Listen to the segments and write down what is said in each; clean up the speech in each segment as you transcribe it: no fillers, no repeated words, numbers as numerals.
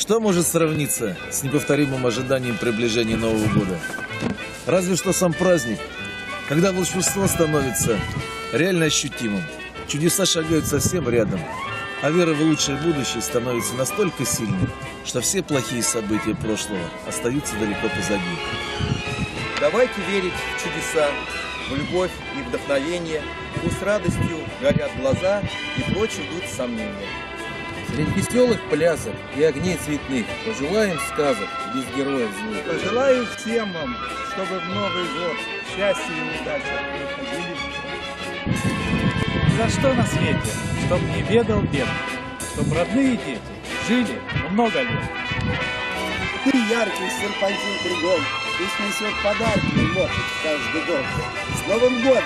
Что может сравниться с неповторимым ожиданием приближения Нового года? Разве что сам праздник, когда волшебство становится реально ощутимым. Чудеса шагают совсем рядом, а вера в лучшее будущее становится настолько сильной, что все плохие события прошлого остаются далеко позади. Давайте верить в чудеса, в любовь и вдохновение. Пусть радостью горят глаза и прочь идут сомнения. Среди веселых плясок и огней цветных пожелаем сказок без героев злых. Пожелаю всем вам, чтобы в Новый год счастье и удача приходили. За что на свете, чтоб не ведал бед, чтоб родные дети жили много лет. Ты яркий серпантин кругом, пусть несет подарки и морщит каждый дом. С Новым годом!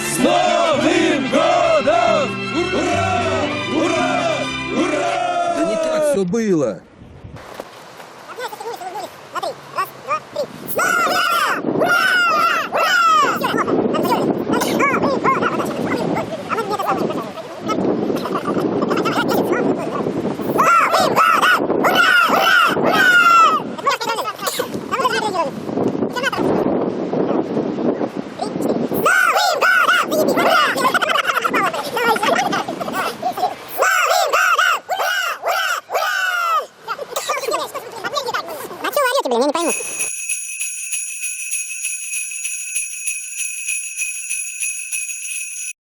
С Новым годом! Ура! Ура! Ура! Да не так все было.